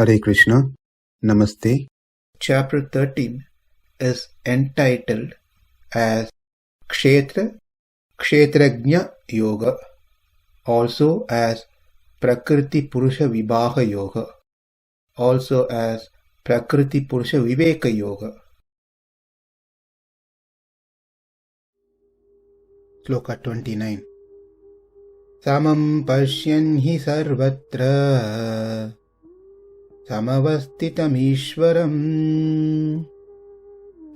Hare Krishna, Namaste. Chapter 13 is entitled as Kshetra, Kshetrajna Yoga, also as Prakriti Purusha Vibhaga Yoga, also as Prakriti Purusha Viveka Yoga. Sloka 29. Samaṁ paśyan hi sarvatra samavasthitam īśvaram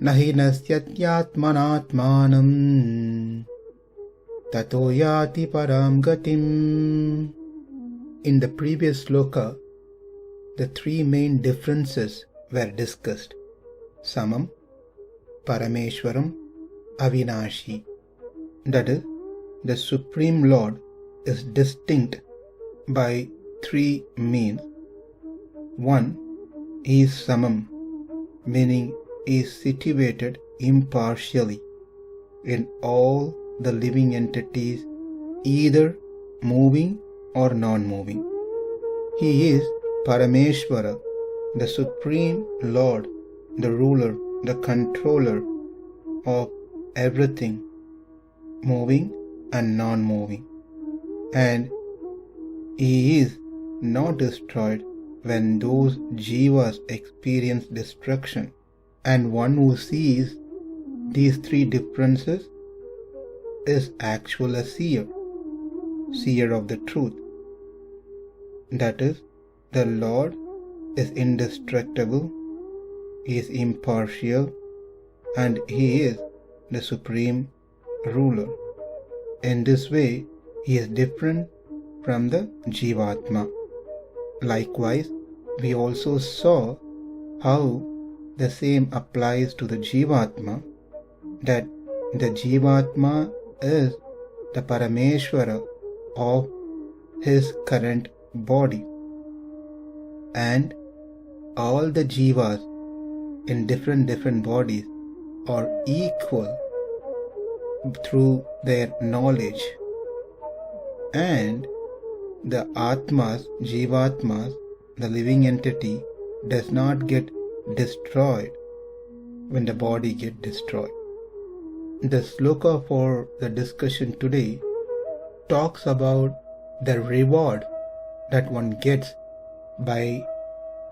na hinasty ātmanātmānaṁ tato yāti parāṁ gatim. In the previous sloka, the three main differences were discussed: samam, parameshwaram, avinashi. That is, the Supreme Lord is distinct by three means. One, he is samam, meaning he is situated impartially in all the living entities, either moving or non-moving. He is Parameshwara, the Supreme Lord, the ruler, the controller of everything, moving and non-moving. And he is not destroyed when those jivas experience destruction. And one who sees these three differences is actually a seer of the truth. That is, the Lord is indestructible, he is impartial, and he is the supreme ruler. In this way, he is different from the Jivatma. Likewise, we also saw how the same applies to the Jivatma, that the Jivatma is the Parameshwara of his current body, and all the Jivas in different bodies are equal through their knowledge, and the Atmas, Jivatmas, the living entity, does not get destroyed when the body gets destroyed. The sloka for the discussion today talks about the reward that one gets by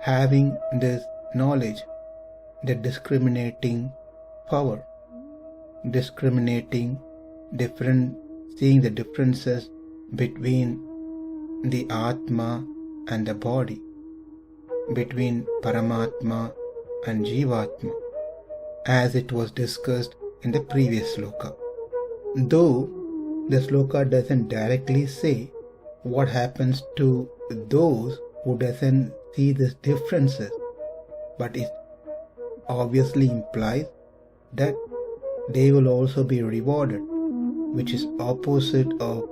having this knowledge, the discriminating power, seeing the differences between the Atma and the body, between Paramatma and Jivatma, as it was discussed in the previous sloka. Though the sloka doesn't directly say what happens to those who doesn't see these differences, but it obviously implies that they will also be rewarded, which is opposite of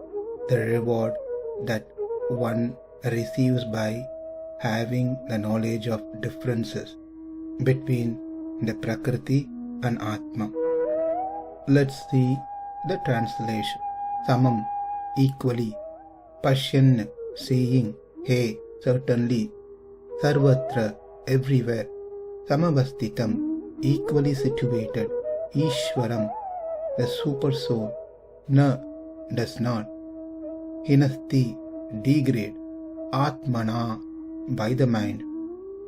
the reward that one receives by having the knowledge of differences between the Prakriti and Atma. Let's see the translation. Samam, equally. Paśyan, seeing. He, certainly. Sarvatra, everywhere. Samavasthitam, equally situated. Īśvaram, the Supersoul. Na, does not. Hinasty, degrade. Ātmanā, by the mind.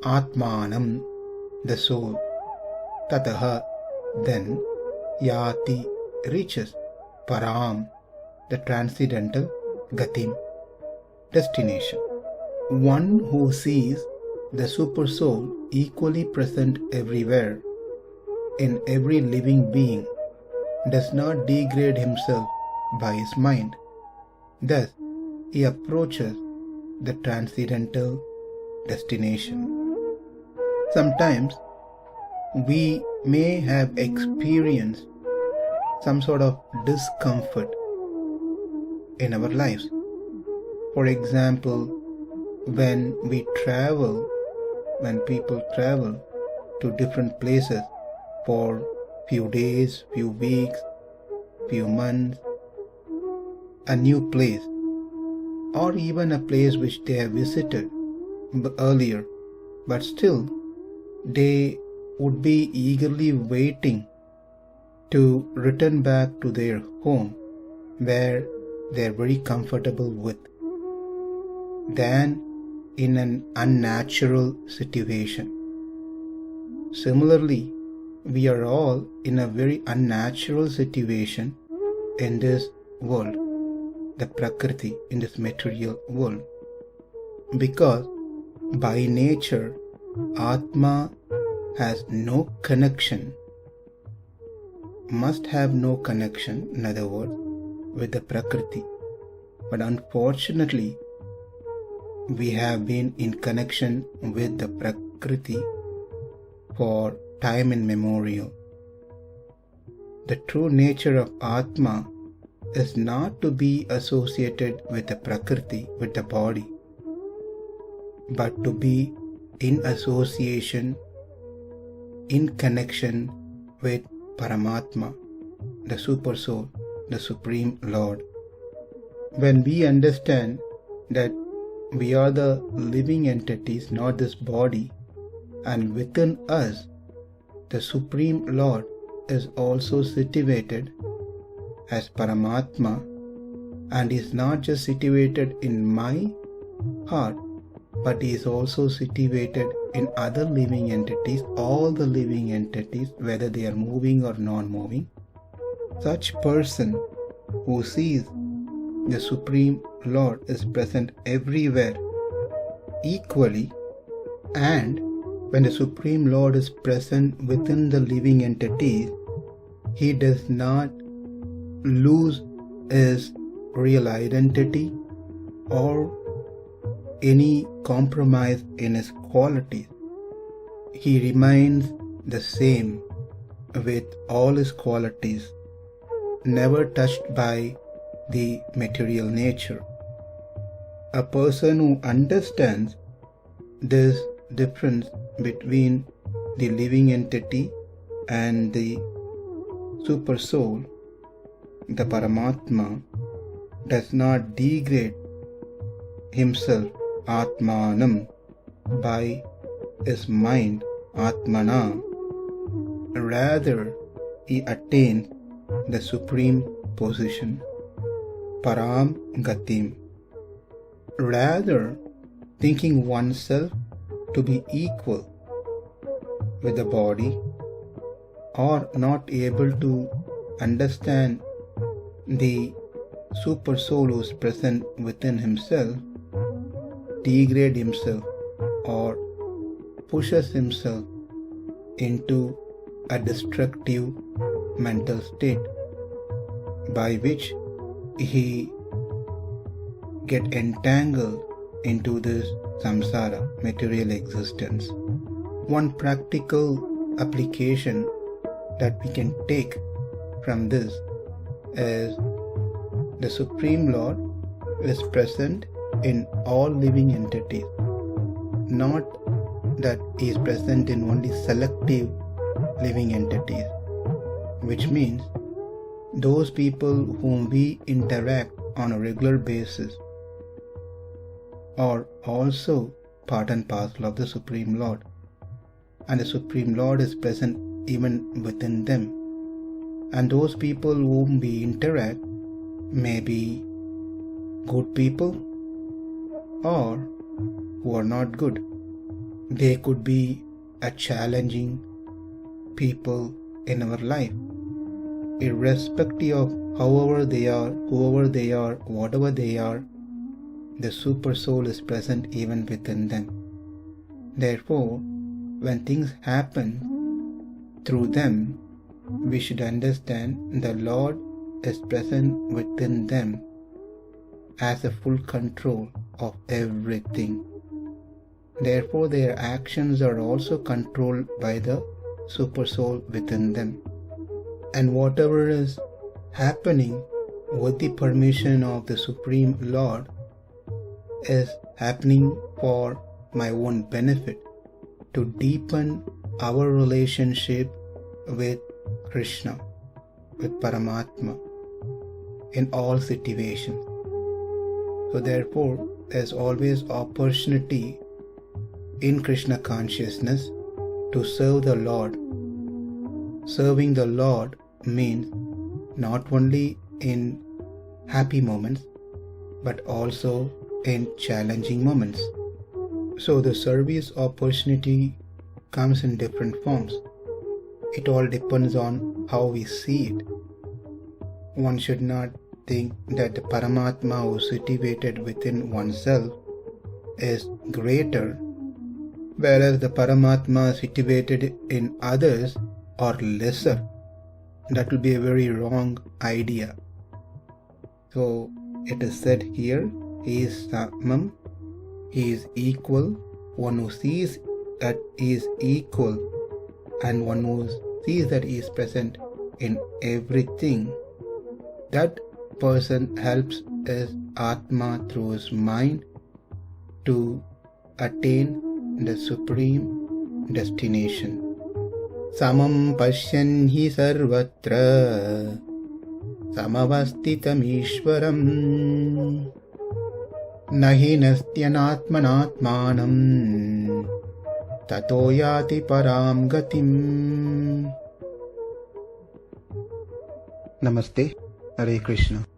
ātmanāmānaṁ, the soul. Tato, then. Yāti, reaches. parāṁ, the transcendental. Gatim, destination. One who sees the Supersoul equally present everywhere, in every living being, does not degrade himself by his mind. Thus, he approaches the transcendental destination. Sometimes, we may have experienced some sort of discomfort in our lives. For example, when people travel to different places for few days, few weeks, few months, a new place, or even a place which they have visited earlier, but still they would be eagerly waiting to return back to their home where they are very comfortable with, than in an unnatural situation. Similarly, we are all in a very unnatural situation in this world, the Prakriti, in this material world, because by nature Atma has no connection, must have no connection, in other words, with the Prakriti. But unfortunately, we have been in connection with the Prakriti for time immemorial. The true nature of Atma is not to be associated with the Prakriti, with the body, but to be in association, in connection with Paramatma, the Supersoul, the Supreme Lord. When we understand that we are the living entities, not this body, and within us the Supreme Lord is also situated as Paramatma, and is not just situated in my heart, but he is also situated in other living entities, all the living entities, whether they are moving or non-moving. Such person who sees the Supreme Lord is present everywhere equally, and when the Supreme Lord is present within the living entities, he does not lose his real identity or any compromise in his qualities. He remains the same with all his qualities, never touched by the material nature. A person who understands this difference between the living entity and the Supersoul, the Paramatma, does not degrade himself, ātmanātmānaṁ, by his mind, ātmanātmānaṁ. Rather, he attains the supreme position, parāṁ gatim. Rather, thinking oneself to be equal with the body, or not able to understand the Supersoul who is present within himself, degrade himself or pushes himself into a destructive mental state, by which he get entangled into this samsara, material existence. One practical application that we can take from this is the Supreme Lord is present in all living entities, not that he is present in only selective living entities, which means those people whom we interact on a regular basis are also part and parcel of the Supreme Lord, and the Supreme Lord is present even within them. And those people whom we interact may be good people or who are not good. They could be a challenging people in our life. Irrespective of however they are, whoever they are, whatever they are, the Supersoul is present even within them. Therefore, when things happen through them, we should understand the Lord is present within them as a full control of everything. Therefore, their actions are also controlled by the Supersoul within them. And whatever is happening with the permission of the Supreme Lord is happening for my own benefit, to deepen our relationship with Krishna, with Paramatma in all situations. So therefore, there's always opportunity in Krishna consciousness to serve the Lord. Serving the Lord means not only in happy moments but also in challenging moments. So the service opportunity comes in different forms. It all depends on how we see it. One should not think that the Paramatma who is situated within oneself is greater, whereas the Paramatma situated in others are lesser. That will be a very wrong idea. So it is said here, he is samaṁ, he is equal. One who sees that he is equal and one who sees that he is present in everything, that person helps his Atma through his mind to attain the supreme destination. Samaṁ paśyan hi sarvatra samavasthitam īśvaram na hinasty ātmanātmānaṁ tato yāti parāṁ gatim. Namaste. Hare Krishna.